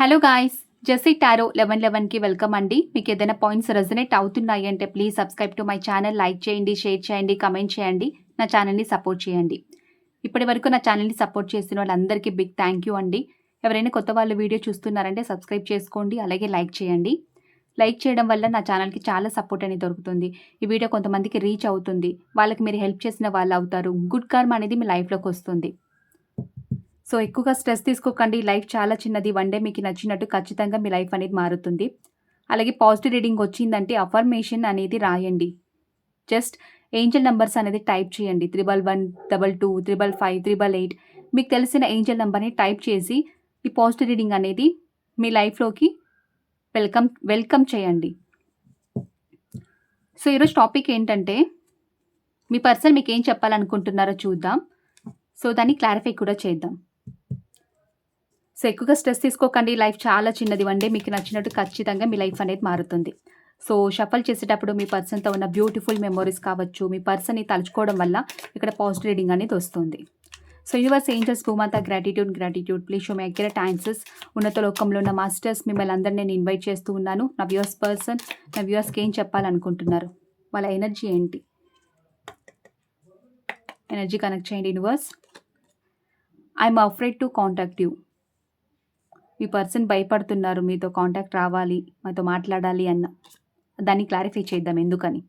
Hello guys, Jessie tarot 1111కి welcome అండి. మీకు ఏదైనా పాయింట్స్ రెజనేట్ అవుతున్నాయి అంటే please subscribe to my channel, like చేయండి, షేర్ చేయండి, కమెంట్ చేయండి, నా ఛానల్ని సపోర్ట్ చేయండి. ఇప్పటి వరకు నా ఛానల్ని సపోర్ట్ చేసిన వాళ్ళందరికీ బిగ్ థ్యాంక్ యూ అండి. ఎవరైనా కొత్త వాళ్ళు వీడియో చూస్తున్నారంటే సబ్స్క్రైబ్ చేసుకోండి, అలాగే లైక్ చేయండి. లైక్ చేయడం వల్ల నా ఛానల్కి చాలా సపోర్ట్ అనేది దొరుకుతుంది. ఈ వీడియో కొంతమందికి రీచ్ అవుతుంది, వాళ్ళకి మీరు హెల్ప్ చేసిన వాళ్ళు అవుతారు, గుడ్ కర్మ అనేది మీ లైఫ్లోకి వస్తుంది. సో ఎక్కువగా స్ట్రెస్ తీసుకోకండి. లైఫ్ చాలా చిన్నది. వన్ డే మీకు నచ్చినట్టు ఖచ్చితంగా మీ లైఫ్ అనేది మారుతుంది. అలాగే పాజిటివ్ రీడింగ్ వచ్చిందంటే అఫర్మేషన్ అనేది రాయండి. జస్ట్ ఏంజల్ నెంబర్స్ అనేది టైప్ చేయండి. 1111, 22, 555, 888 మీకు తెలిసిన ఏంజల్ నెంబర్ని టైప్ చేసి ఈ పాజిటివ్ రీడింగ్ అనేది మీ లైఫ్లోకి వెల్కమ్ చేయండి. సో ఈరోజు టాపిక్ ఏంటంటే మీ పర్సన్ మీకు ఏం చెప్పాలనుకుంటున్నారో చూద్దాం. సో దాన్ని క్లారిఫై కూడా చేద్దాం. సో ఎక్కువగా స్ట్రెస్ తీసుకోకండి. లైఫ్ చాలా చిన్నది. వన్ డే మీకు నచ్చినట్టు ఖచ్చితంగా మీ లైఫ్ అనేది మారుతుంది. సో షఫల్ చేసేటప్పుడు మీ పర్సన్తో ఉన్న బ్యూటిఫుల్ మెమోరీస్ కావచ్చు, మీ పర్సన్ని తలుచుకోవడం వల్ల ఇక్కడ పాజిటివ్ రీడింగ్ అనేది వస్తుంది. సో యూనివర్స్ ఏంజల్స్ భూమాత gratitude please show me accurate answers. ఉన్నత లోకంలో ఉన్న మాస్టర్స్ మిమ్మల్ని అందరినీ నేను ఇన్వైట్ చేస్తూ ఉన్నాను. నా వ్యూవర్స్ పర్సన్ నా వ్యూవర్స్కి ఏం చెప్పాలనుకుంటున్నారు, వాళ్ళ ఎనర్జీ ఏంటి, ఎనర్జీ కనెక్ట్ చేయండి universe. I'm afraid to contact you. Me person భయపడుతున్నారు మీతో కాంటాక్ట్ రావాలి, మాతో మాట్లాడాలి అన్న దాన్ని క్లారిఫై చేద్దాం ఎందుకని.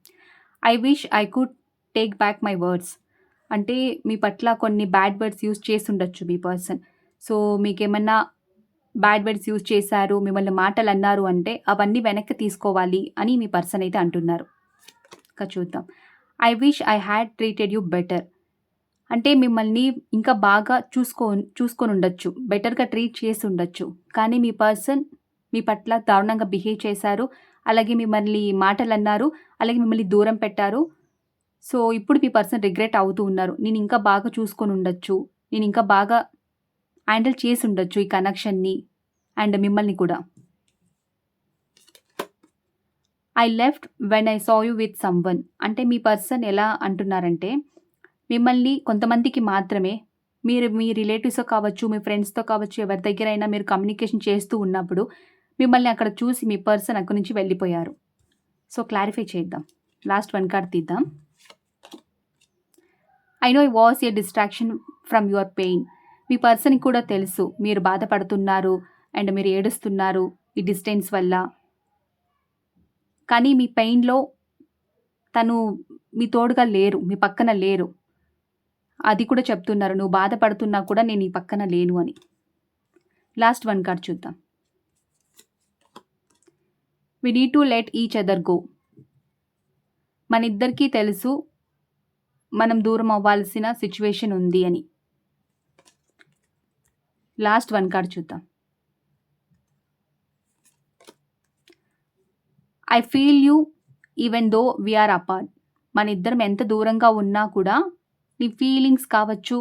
I wish I could take back my words. అంటే మీ పట్ల కొన్ని బ్యాడ్ వర్డ్స్ యూజ్ చేసి ఉండొచ్చు మీ పర్సన్. సో మీకేమన్నా బ్యాడ్ వర్డ్స్ యూజ్ చేశారు, మిమ్మల్ని మాటలు అన్నారు అంటే అవన్నీ వెనక్కి తీసుకోవాలి అని మీ పర్సన్ అయితే అంటున్నారు. ఇంకా చూద్దాం. I wish I had treated you better. అంటే మిమ్మల్ని ఇంకా బాగా చూసుకొని ఉండొచ్చు, బెటర్గా ట్రీట్ చేసి ఉండొచ్చు. కానీ మీ పర్సన్ మీ పట్ల దారుణంగా బిహేవ్ చేశారు, అలాగే మిమ్మల్ని మాటలు అన్నారు, అలాగే మిమ్మల్ని దూరం పెట్టారు. సో ఇప్పుడు మీ పర్సన్ రిగ్రెట్ అవుతూ ఉన్నారు. నేను ఇంకా బాగా చూసుకొని ఉండొచ్చు, నేను ఇంకా బాగా హ్యాండిల్ చేసి ఉండొచ్చు ఈ కనెక్షన్ని అండ్ మిమ్మల్ని కూడా. I left when I saw you with someone. అంటే మీ పర్సన్ ఎలా అంటున్నారంటే మిమ్మల్ని కొంతమందికి మాత్రమే, మీరు మీ రిలేటివ్స్తో కావచ్చు, మీ ఫ్రెండ్స్తో కావచ్చు, ఎవరి దగ్గరైనా మీరు కమ్యూనికేషన్ చేస్తూ ఉన్నప్పుడు మిమ్మల్ని అక్కడ చూసి మీ పర్సన్ అక్కడి నుంచి వెళ్ళిపోయారు. సో క్లారిఫై చేద్దాం. లాస్ట్ వన్ కార్డ్ తీద్దాం. I know I was a distraction from your pain. మీ పర్సన్కి కూడా తెలుసు మీరు బాధపడుతున్నారు అండ్ మీరు ఏడుస్తున్నారు ఈ డిస్టెన్స్ వల్ల. కానీ మీ పెయిన్లో తను మీ తోడుగా లేరు, మీ పక్కన లేరు. అది కూడా చెప్తున్నారు, నువ్వు బాధపడుతున్నా కూడా నేను ఈ పక్కన లేను అని. లాస్ట్ వన్ కార్డ్ చూద్దాం. We need to let each other go. మన ఇద్దరికీ తెలుసు మనం దూరం అవ్వాల్సిన సిచ్యువేషన్ ఉంది అని. లాస్ట్ వన్ కార్డ్ చూద్దాం. I feel you even though we're apart. మన ఇద్దరం ఎంత దూరంగా ఉన్నా కూడా నీ ఫీలింగ్స్ కావచ్చు,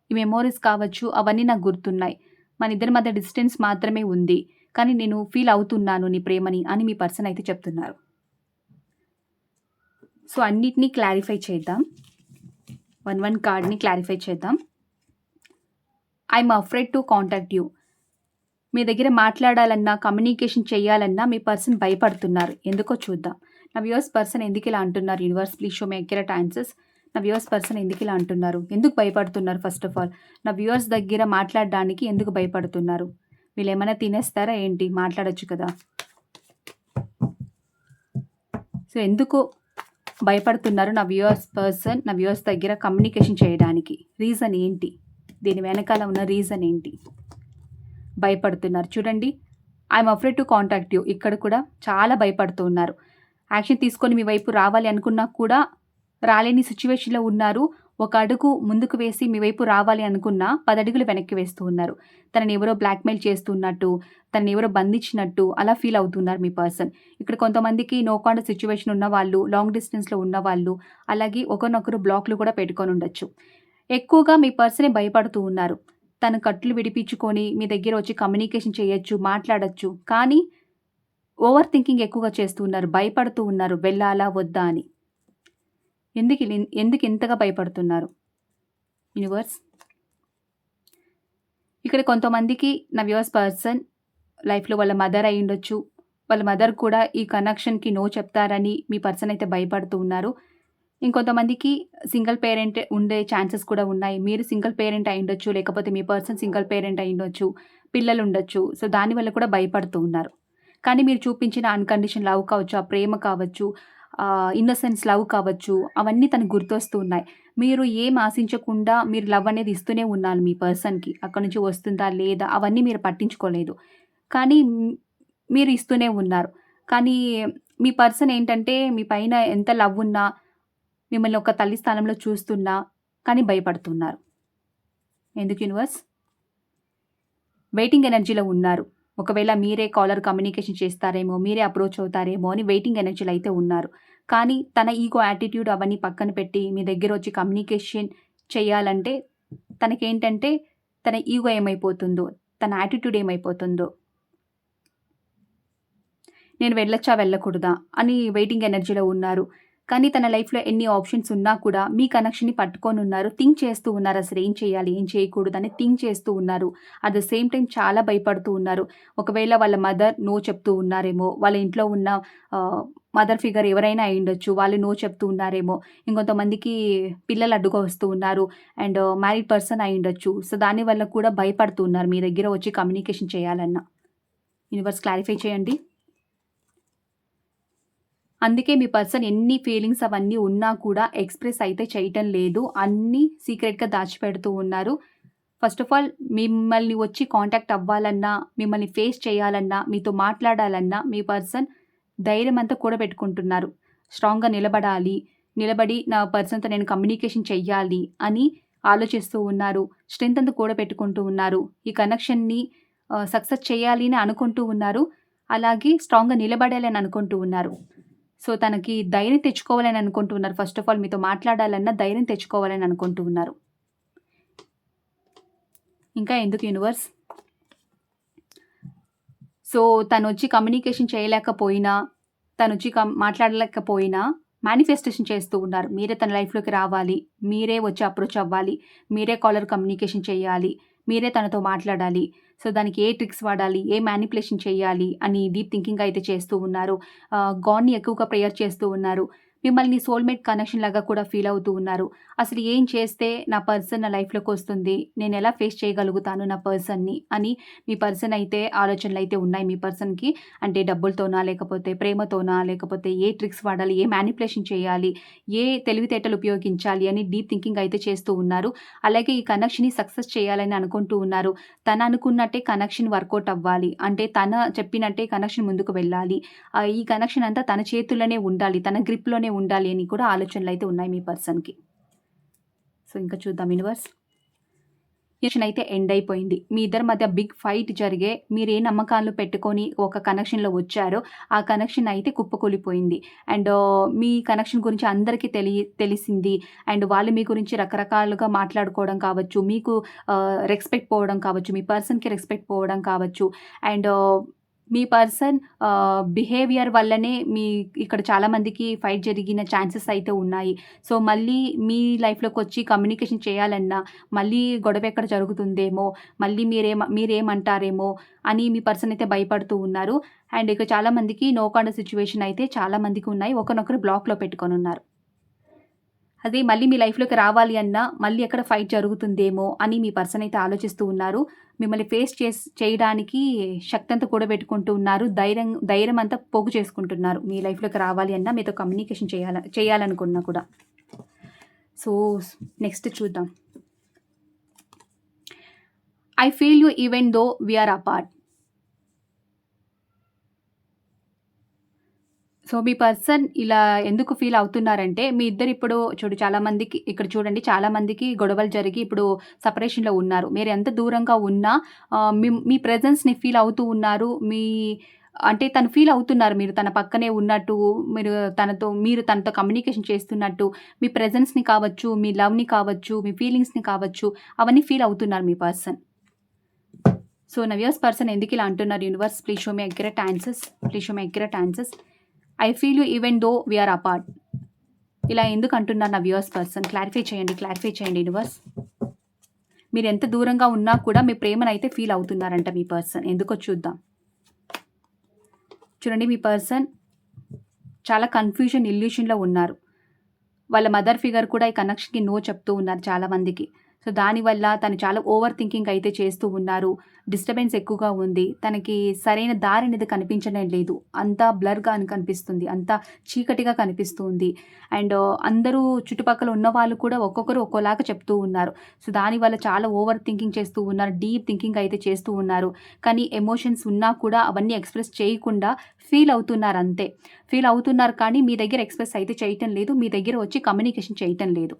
ఈ మెమోరీస్ కావచ్చు, అవన్నీ నాకు గుర్తున్నాయి. మన ఇద్దరి మధ్య డిస్టెన్స్ మాత్రమే ఉంది, కానీ నేను ఫీల్ అవుతున్నాను నీ ప్రేమని అని మీ పర్సన్ అయితే చెప్తున్నారు. సో అన్నిటినీ క్లారిఫై చేద్దాం. వన్ కార్డ్ని క్లారిఫై చేద్దాం. I'm afraid to contact you. మీ దగ్గర మాట్లాడాలన్నా, కమ్యూనికేషన్ చేయాలన్నా మీ పర్సన్ భయపడుతున్నారు. ఎందుకో చూద్దాం. నా వ్యూవర్స్ పర్సన్ ఎందుకు ఇలా అంటున్నారు universe please show me accurate answers. నా వ్యూవర్స్ పర్సన్ ఎందుకు ఇలా అంటున్నారు, ఎందుకు భయపడుతున్నారు? ఫస్ట్ ఆఫ్ ఆల్ నా వ్యూవర్స్ దగ్గర మాట్లాడడానికి ఎందుకు భయపడుతున్నారు? వీళ్ళు ఏమైనా తినేస్తారా ఏంటి? మాట్లాడొచ్చు కదా. సో ఎందుకు భయపడుతున్నారు నా వ్యూవర్స్ పర్సన్ నా వ్యూవర్స్ దగ్గర కమ్యూనికేషన్ చేయడానికి? రీజన్ ఏంటి? దీని వెనకాల ఉన్న రీజన్ ఏంటి? భయపడుతున్నారు. చూడండి, I'm afraid to contact you. ఇక్కడ కూడా చాలా భయపడుతూ ఉన్నారు. యాక్షన్ తీసుకొని మీ వైపు రావాలి అనుకున్నా కూడా రాలేని సిచ్యువేషన్లో ఉన్నారు. ఒక అడుగు ముందుకు వేసి మీ వైపు రావాలి అనుకున్నా 10 అడుగులు వెనక్కి వేస్తూ ఉన్నారు. తనని ఎవరో బ్లాక్మెయిల్ చేస్తున్నట్టు, తనని ఎవరో బంధించినట్టు అలా ఫీల్ అవుతున్నారు మీ పర్సన్. ఇక్కడ కొంతమందికి నో కాంటాక్ట్ సిచ్యువేషన్ ఉన్న వాళ్ళు, లాంగ్ డిస్టెన్స్లో ఉన్న వాళ్ళు, అలాగే ఒకరినొకరు బ్లాక్లు కూడా పెట్టుకొని ఉండొచ్చు. ఎక్కువగా మీ పర్సనే భయపడుతూ ఉన్నారు. తన కట్లు విడిపించుకొని మీ దగ్గర వచ్చి కమ్యూనికేషన్ చేయొచ్చు, మాట్లాడచ్చు, కానీ ఓవర్ థింకింగ్ ఎక్కువగా చేస్తూ ఉన్నారు, భయపడుతూ ఉన్నారు వెళ్ళాలా వద్దా అని. ఎందుకు ఇంతగా భయపడుతున్నారు యూనివర్స్? ఇక్కడ కొంతమందికి నా వ్యూవర్స్ పర్సన్ లైఫ్‌లో వాళ్ళ మదర్ అయ్యుండొచ్చు. వాళ్ళ మదర్ కూడా ఈ కనెక్షన్‌కి నో చెప్తారని మీ పర్సన్ అయితే భయపడుతూ ఉన్నారు. ఇంకొంతమందికి సింగిల్ పేరెంట్ ఉండే ఛాన్సెస్ కూడా ఉన్నాయి. మీరు సింగిల్ పేరెంట్ అయ్యుండొచ్చు. లేకపోతే మీ పర్సన్ సింగిల్ పేరెంట్ అయ్యుండొచ్చు. పిల్లలుండొచ్చు. సో, దానివల్ల కూడా భయపడుతూ ఉన్నారు. కానీ మీరు చూపించిన అన్‌కండిషనల్ లవ్ కావచ్చు, ఆ ప్రేమ కావచ్చు, ఇన్నోసెన్స్ లవ్ కావచ్చు, అవన్నీ తనకు గుర్తొస్తూ ఉన్నాయి. మీరు ఏం ఆశించకుండా మీరు లవ్ అనేది ఇస్తూనే ఉన్నారు మీ పర్సన్‌కి. అక్కడి నుంచి వస్తుందా? లేదా? అవన్నీ మీరు పట్టించుకోలేదు. కానీ మీరు ఇస్తూనే ఉన్నారు. కానీ మీ పర్సన్ ఏంటంటే మీ పైన ఎంత లవ్ ఉన్నా, మిమ్మల్ని ఒక తల్లి స్థానంలో చూస్తున్నా కానీ భయపడుతున్నారు. ఎందుకు యూనివర్స్? వెయిటింగ్ ఎనర్జీలో ఉన్నారు. ఒకవేళ మీరే కాలర్ కమ్యూనికేషన్ చేస్తారేమో, మీరే అప్రోచ్ అవుతారేమో అని వెయిటింగ్ ఎనర్జీలో అయితే ఉన్నారు. కానీ తన ఈగో యాటిట్యూడ్ అవన్నీ పక్కన పెట్టి మీ దగ్గరొచ్చి కమ్యూనికేషన్ చేయాలంటే తనకేంటంటే తన ఈగో ఏమైపోతుందో, తన యాటిట్యూడ్ ఏమైపోతుందో, నేను వెళ్ళొచ్చా? వెళ్ళకూడదా? అని వెయిటింగ్ ఎనర్జీలో ఉన్నారు. కానీ తన లైఫ్‌లో ఎన్ని ఆప్షన్స్ ఉన్నా కూడా మీ కనెక్షన్‌ని పట్టుకొనున్నారు. థింక్ చేస్తూ ఉన్నారు. అసలు ఏం చేయాలి? ఏం చేయకూడదని థింక్ చేస్తూ ఉన్నారు. అట్ ద సేమ్ టైమ్ చాలా భయపడుతూ ఉన్నారు. ఒకవేళ వాళ్ళ మదర్ నో చెప్తూ ఉన్నారేమో, వాళ్ళ ఇంట్లో ఉన్న మదర్ ఫిగర్ ఎవరైనా అయ్యుండొచ్చు. వాళ్ళు నో చెప్తూ ఉన్నారేమో. ఇంకొంతమందికి పిల్లలు అడ్డుగా వస్తూ ఉన్నారు. అండ్ మ్యారీడ్ పర్సన్ అయ్యుండొచ్చు. సో, దానివల్ల కూడా భయపడుతూ ఉన్నారు మీ దగ్గర వచ్చి కమ్యూనికేషన్ చేయాలన్నా. యూనివర్స్ క్లారిఫై చేయండి. అందుకే మీ పర్సన్ ఎన్ని ఫీలింగ్స్ అవన్నీ ఉన్నా కూడా ఎక్స్‌ప్రెస్ అయితే చేయటం లేదు. అన్నీ సీక్రెట్‌గా దాచిపెడుతూ ఉన్నారు. ఫస్ట్ ఆఫ్ ఆల్ మిమ్మల్ని వచ్చి కాంటాక్ట్ అవ్వాలన్నా, మిమ్మల్ని ఫేస్ చేయాలన్నా, మీతో మాట్లాడాలన్నా మీ పర్సన్ ధైర్యం అంతా కూడబెట్టుకుంటున్నారు. స్ట్రాంగ్‌గా నిలబడాలి. నిలబడి నా పర్సన్‌తో నేను కమ్యూనికేషన్ చెయ్యాలి అని ఆలోచిస్తూ ఉన్నారు. స్ట్రెంత్ అంతా కూడబెట్టుకుంటూ ఉన్నారు. ఈ కనెక్షన్‌ని సక్సెస్ చేయాలి అని అనుకుంటూ ఉన్నారు. అలాగే స్ట్రాంగ్‌గా నిలబడాలి అని అనుకుంటూ ఉన్నారు. సో, తనకి ధైర్యం తెచ్చుకోవాలని అనుకుంటూ ఉన్నారు. ఫస్ట్ ఆఫ్ ఆల్ మీతో మాట్లాడాలన్నా ధైర్యం తెచ్చుకోవాలని అనుకుంటూ ఉన్నారు. ఇంకా ఎందుకు యూనివర్స్? సో, తనొచ్చి కమ్యూనికేషన్ చేయలేకపోయినా, తనొచ్చి మాట్లాడలేకపోయినా మేనిఫెస్టేషన్ చేస్తూ ఉన్నారు. మీరే తన లైఫ్‌లోకి రావాలి. మీరే వచ్చి అప్రోచ్ అవ్వాలి. మీరే కాలర్ కమ్యూనికేషన్ చేయాలి. మీరే తనతో మాట్లాడాలి. సో, దానికి ఏ ట్రిక్స్ వాడాలి? ఏ మ్యానిప్యులేషన్ చేయాలి? అని డీప్ థింకింగ్ అయితే చేస్తూ ఉన్నారు. గాడ్‌ని ఎక్కువగా ప్రేయర్ చేస్తూ ఉన్నారు. మిమ్మల్ని సోల్‌మేట్ కనెక్షన్ లాగా కూడా ఫీల్ అవుతూ ఉన్నారు. అసలు ఏం చేస్తే నా పర్సన్ నా లైఫ్‌లోకొస్తుంది? నేనెలా ఫేస్ చేయగలుగుతాను నా పర్సన్‌ని? అని మీ పర్సన్ అయితే ఆలోచనలైతే ఉన్నాయి మీ పర్సన్‌కి. అంటే డబ్బులతోనా? లేకపోతే ప్రేమతోనా? లేకపోతే ఏ ట్రిక్స్ వాడాలి? ఏ మ్యానిప్యులేషన్ చేయాలి? ఏ తెలివితేటలు ఉపయోగించాలి? అని డీప్ థింకింగ్ అయితే చేస్తూ ఉన్నారు. అలాగే ఈ కనెక్షన్‌ని సక్సెస్ చేయాలని అనుకుంటూ ఉన్నారు. తను అనుకున్నట్టే కనెక్షన్ వర్కౌట్ అవ్వాలి. అంటే తన చెప్పినట్టే కనెక్షన్ ముందుకు వెళ్ళాలి. ఈ కనెక్షన్ అంతా తన చేతుల్లోనే ఉండాలి. తన గ్రిప్‌లోనే ఉండాలి అని కూడా ఆలోచనలైతే ఉన్నాయి మీ పర్సన్‌కి. సో, ఇంకా చూద్దాం యూనివర్స్. రిలేషన్ అయితే ఎండ్ అయిపోయింది. మీ ఇద్దరి మధ్య బిగ్ ఫైట్ జరిగే మీరే నమ్మకాలు పెట్టుకొని ఒక కనెక్షన్‌లో వచ్చారో, ఆ కనెక్షన్ అయితే కుప్పకూలిపోయింది. అండ్ మీ కనెక్షన్ గురించి అందరికీ తెలిసింది. అండ్ వాళ్ళు మీ గురించి రకరకాలుగా మాట్లాడుకోవడం కావచ్చు, మీకు రెస్పెక్ట్ పోవడం కావచ్చు, మీ పర్సన్‌కి రెస్పెక్ట్ పోవడం కావచ్చు. అండ్ మీ పర్సన్ బిహేవియర్ వల్లనే ఇక్కడ చాలామందికి ఫైట్ జరిగిన ఛాన్సెస్ అయితే ఉన్నాయి. సో, మళ్ళీ మీ లైఫ్‌లోకొచ్చి కమ్యూనికేషన్ చేయాలన్నా, మళ్ళీ గొడవ ఎక్కడ జరుగుతుందేమో, మళ్ళీ మీరేమంటారేమో అని మీ పర్సన్ అయితే భయపడుతూ ఉన్నారు. అండ్ ఇక చాలామందికి నో కాంటాక్ట్ సిట్యుయేషన్ అయితే చాలా మందికి ఉన్నాయి. ఒకరినొకరు బ్లాక్‌లో పెట్టుకొనున్నారు. అదే మళ్ళీ మీ లైఫ్‌లోకి రావాలి అన్నా, మళ్ళీ ఎక్కడ ఫైట్ జరుగుతుందేమో అని మీ పర్సన్ అయితే ఆలోచిస్తూ ఉన్నారు. మిమ్మల్ని ఫేస్ చేయడానికి శక్తంతా కూడబెట్టుకుంటూ ఉన్నారు. ధైర్యం అంతా పోగు చేసుకుంటున్నారు. మీ లైఫ్‌లోకి రావాలి అన్నా, మీతో కమ్యూనికేషన్ చేయాలనుకున్నా కూడా. సో, నెక్స్ట్ చూద్దాం. I feel you even though we are apart. So, మీ పర్సన్ ఇలా ఎందుకు ఫీల్ అవుతున్నారంటే, మీ ఇద్దరు ఇప్పుడు చాలామందికి ఇక్కడ చూడండి చాలామందికి గొడవలు జరిగి ఇప్పుడు సెపరేషన్‌లో ఉన్నారు. మీరు ఎంత దూరంగా ఉన్నా మీ ప్రెజెన్స్‌ని ఫీల్ అవుతూ ఉన్నారు. అంటే తను ఫీల్ అవుతున్నారు మీరు తన పక్కనే ఉన్నట్టు, మీరు తనతో కమ్యూనికేషన్ చేస్తున్నట్టు, మీ ప్రెజెన్స్‌ని కావచ్చు, మీ లవ్‌ని కావచ్చు, మీ ఫీలింగ్స్‌ని కావచ్చు, అవన్నీ ఫీల్ అవుతున్నారు మీ పర్సన్. సో, నా వ్యూవర్స్ పర్సన్ ఎందుకు ఇలా అంటున్నారు universe please show me accurate answers. Please show me accurate answers. I feel you even though we are apart. ఇలా ఎందుకు అంటున్నారు నా వ్యూవర్స్ పర్సన్? క్లారిఫై చేయండి యూనివర్స్. మీరు ఎంత దూరంగా ఉన్నా కూడా మీ ప్రేమనైతే ఫీల్ అవుతున్నారంట మీ పర్సన్. ఎందుకో చూద్దాం. చూడండి మీ పర్సన్ చాలా కన్‌ఫ్యూజన్, ఇల్యూషన్‌లో ఉన్నారు. వాళ్ళ మదర్ ఫిగర్ కూడా ఈ కనెక్షన్‌కి నో చెప్తూ ఉన్నారు చాలా మందికి. సో, దానివల్ల తను చాలా ఓవర్ థింకింగ్ అయితే చేస్తూ ఉన్నారు. డిస్టర్బెన్స్ ఎక్కువగా ఉంది. తనకి సరైన దారి అనేది కనిపించడం లేదు. అంతా బ్లర్‌గా కనిపిస్తుంది. అంతా చీకటిగా కనిపిస్తూ ఉంది. అండ్ అందరూ చుట్టుపక్కల ఉన్నవాళ్ళు కూడా ఒక్కొక్కరు ఒక్కోలాగా చెప్తూ ఉన్నారు. సో, దానివల్ల చాలా ఓవర్ థింకింగ్ చేస్తూ ఉన్నారు. డీప్ థింకింగ్ అయితే చేస్తూ ఉన్నారు. కానీ ఎమోషన్స్ ఉన్నా కూడా అవన్నీ ఎక్స్‌ప్రెస్ చేయకుండా ఫీల్ అవుతున్నారు అంతే. ఫీల్ అవుతున్నారు కానీ మీ దగ్గర ఎక్స్‌ప్రెస్ అయితే చేయటం లేదు. మీ దగ్గర వచ్చి కమ్యూనికేషన్ చేయటం లేదు.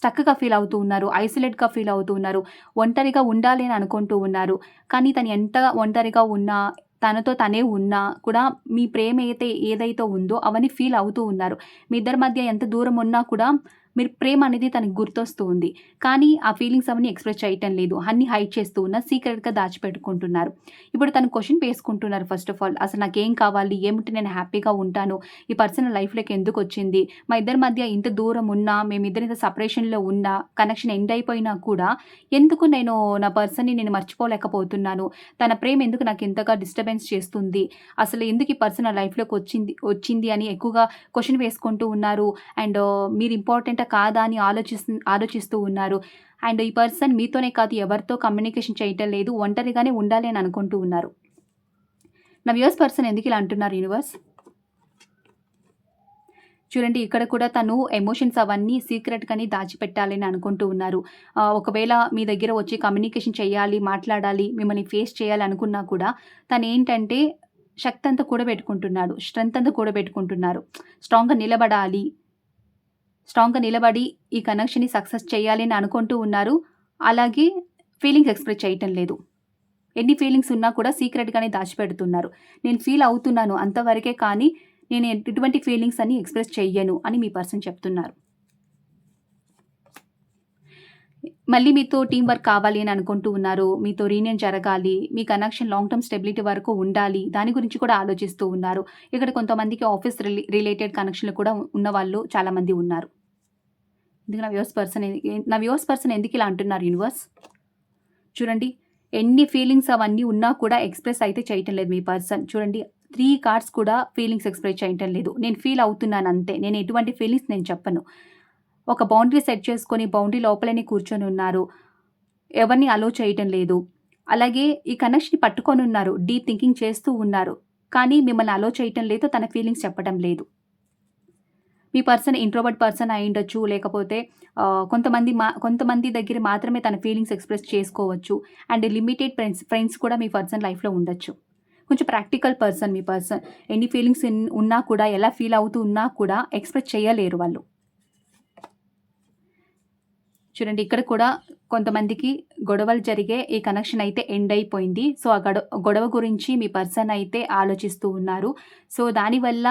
చక్కగా ఫీల్ అవుతూ ఉన్నారు. ఐసోలేట్‌గా ఫీల్ అవుతూ ఉన్నారు. ఒంటరిగా ఉండాలి అని అనుకుంటూ ఉన్నారు. కానీ తను ఎంత ఒంటరిగా ఉన్నా, తనతో తనే ఉన్నా కూడా మీ ప్రేమ ఏదైతే ఉందో అవన్నీ ఫీల్ అవుతూ ఉన్నారు. మీ ఇద్దరి మధ్య ఎంత దూరం ఉన్నా కూడా మీరు ప్రేమ అనేది తనకి గుర్తొస్తూ ఉంది. కానీ ఆ ఫీలింగ్స్ అవన్నీ ఎక్స్‌ప్రెస్ చేయటం లేదు. అన్నీ హైడ్ చేస్తూ ఉన్నారు. సీక్రెట్‌గా దాచిపెట్టుకుంటున్నారు. ఇప్పుడు తను క్వెషన్ వేసుకుంటున్నారు ఫస్ట్ ఆఫ్ ఆల్. అసలు నాకేం కావాలి? ఏమిటి నేను హ్యాపీగా ఉంటాను? ఈ పర్సన్ నా లైఫ్‌లోకి ఎందుకొచ్చింది? మా ఇద్దరి మధ్య ఇంత దూరం ఉన్నా, మేమిద్దరం ఇంత సెపరేషన్‌లో ఉన్నా, కనెక్షన్ ఎండ్ అయిపోయినా కూడా ఎందుకు నేను నా పర్సన్‌ని నేను మర్చిపోలేకపోతున్నాను? తన ప్రేమ ఎందుకు నాకు ఇంతగా డిస్టర్బెన్స్ చేస్తుంది? అసలు ఎందుకు ఈ పర్సన్ నా లైఫ్‌లోకి వచ్చింది అని ఎక్కువగా క్వెషన్ వేసుకుంటూ ఉన్నారు. అండ్ మీరు ఇంపార్టెంటా కాదా అని ఆలోచిస్తూ ఉన్నారు. అండ్ ఈ పర్సన్ మీతోనే కాదు ఎవరితో కమ్యూనికేషన్ చేయటం లేదు. ఒంటరిగానే ఉండాలి అని అనుకుంటూ ఉన్నారు. నా వ్యూవర్స్ పర్సన్ ఎందుకు ఇలా అంటున్నారు యూనివర్స్? చూడండి ఇక్కడ కూడా తను ఎమోషన్స్ అవన్నీ సీక్రెట్‌గానే దాచిపెట్టాలని అనుకుంటూ ఉన్నారు. ఒకవేళ మీ దగ్గర వచ్చి కమ్యూనికేషన్ చేయాలి, మాట్లాడాలి, మిమ్మల్ని ఫేస్ చేయాలి అనుకున్నా కూడా తనేంటంటే శక్తి అంతా కూడబెట్టుకుంటున్నాడు. స్ట్రెంత్ అంతా కూడబెట్టుకుంటున్నారు. స్ట్రాంగ్‌గా నిలబడి ఈ కనెక్షన్‌ని సక్సెస్ చేయాలి అని అనుకుంటూ ఉన్నారు. అలాగే ఫీలింగ్స్ ఎక్స్‌ప్రెస్ చేయటం లేదు. ఎన్ని ఫీలింగ్స్ ఉన్నా కూడా సీక్రెట్‌గానే దాచిపెడుతున్నారు. నేను ఫీల్ అవుతున్నాను అంతవరకే కానీ నేను ఎటువంటి ఫీలింగ్స్ అని ఎక్స్‌ప్రెస్ చెయ్యను అని మీ పర్సన్ చెప్తున్నారు. మళ్ళీ మీతో టీమ్ వర్క్ కావాలి అని అనుకుంటూ ఉన్నారు. మీతో రీయూనియన్ జరగాలి. మీ కనెక్షన్ లాంగ్ టర్మ్ స్టెబిలిటీ వరకు ఉండాలి. దాని గురించి కూడా ఆలోచిస్తూ ఉన్నారు. ఇక్కడ కొంతమందికి ఆఫీస్ రిలేటెడ్ కనెక్షన్‌లు కూడా ఉన్నవాళ్ళు చాలామంది ఉన్నారు. ఇందుకు నా వ్యూవర్స్ పర్సన్ ఎందుకు ఇలా అంటున్నారు యూనివర్స్? చూడండి ఎన్ని ఫీలింగ్స్ అవన్నీ ఉన్నా కూడా ఎక్స్‌ప్రెస్ అయితే చేయటం లేదు మీ పర్సన్. చూడండి 3 కార్డ్స్ కూడా ఫీలింగ్స్ ఎక్స్‌ప్రెస్ చేయటం లేదు. నేను ఫీల్ అవుతున్నాను అంతే. నేను ఎటువంటి ఫీలింగ్స్ నేను చెప్పను. ఒక బౌండరీ సెట్ చేసుకొని బౌండరీ లోపలనే కూర్చొని ఉన్నారు. ఎవరిని అలో చేయటం లేదు. అలాగే ఈ కనెక్షన్‌ని పట్టుకొని ఉన్నారు. డీప్ థింకింగ్ చేస్తూ ఉన్నారు. కానీ మిమ్మల్ని అలో చేయటం లేదు. తన ఫీలింగ్స్ చెప్పడం లేదు. మీ పర్సన్ ఇంట్రోవర్ట్ పర్సన్ అయ్యుండొచ్చు. లేకపోతే కొంతమంది దగ్గర మాత్రమే తన ఫీలింగ్స్ ఎక్స్‌ప్రెస్ చేసుకోవచ్చు. అండ్ లిమిటెడ్ ఫ్రెండ్స్ కూడా మీ పర్సన్ లైఫ్‌లో ఉండొచ్చు. కొంచెం ప్రాక్టికల్ పర్సన్ మీ పర్సన్. ఎన్ని ఫీలింగ్స్ ఉన్నా కూడా, ఎలా ఫీల్ అవుతూ ఉన్నా కూడా ఎక్స్‌ప్రెస్ చేయలేరు వాళ్ళు. చూడండి ఇక్కడ కూడా కొంతమందికి గొడవలు జరిగే ఈ కనెక్షన్ అయితే ఎండ్ అయిపోయింది. సో, ఆ గొడవ గురించి మీ పర్సన్ అయితే ఆలోచిస్తూ ఉన్నారు. సో, దానివల్ల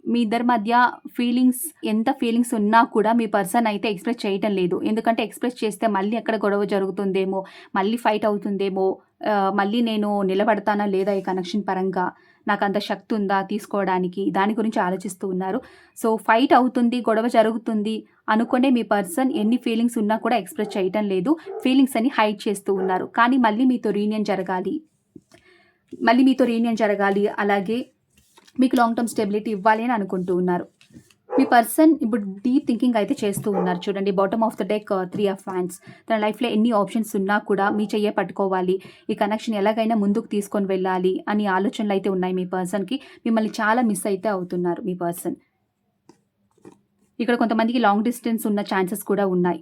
మీ ఇద్దరి మధ్య ఎంత ఫీలింగ్స్ ఉన్నా కూడా మీ పర్సన్ అయితే ఎక్స్‌ప్రెస్ చేయటం లేదు. ఎందుకంటే ఎక్స్‌ప్రెస్ చేస్తే మళ్ళీ ఎక్కడ గొడవ జరుగుతుందేమో, మళ్ళీ ఫైట్ అవుతుందేమో, మళ్ళీ నేను నిలబడతానా లేదా ఈ కనెక్షన్ పరంగా, నాకంత శక్తి ఉందా తీసుకోవడానికి, దాని గురించి ఆలోచిస్తూ ఉన్నారు. సో, ఫైట్ అవుతుంది, గొడవ జరుగుతుంది అనుకునే మీ పర్సన్ ఎన్ని ఫీలింగ్స్ ఉన్నా కూడా ఎక్స్‌ప్రెస్ చేయటం లేదు. ఫీలింగ్స్ అన్ని హైడ్ చేస్తూ ఉన్నారు. కానీ మళ్ళీ మీతో రీయూనియన్ జరగాలి. అలాగే మీకు లాంగ్ టర్మ్ స్టెబిలిటీ ఇవ్వాలి అని అనుకుంటూ ఉన్నారు. మీ పర్సన్ ఇప్పుడు డీప్ థింకింగ్ అయితే చేస్తూ ఉన్నారు. చూడండి bottom of the deck 3 of hands. తన లైఫ్‌లో ఎన్ని ఆప్షన్స్ ఉన్నా కూడా మీ చెయ్యే పట్టుకోవాలి. ఈ కనెక్షన్ ఎలాగైనా ముందుకు తీసుకొని వెళ్ళాలి అని ఆలోచనలు అయితే ఉన్నాయి మీ పర్సన్‌కి. మిమ్మల్ని చాలా మిస్ అయితే అవుతున్నారు మీ పర్సన్. ఇక్కడ కొంతమందికి లాంగ్ డిస్టెన్స్ ఉన్న ఛాన్సెస్ కూడా ఉన్నాయి.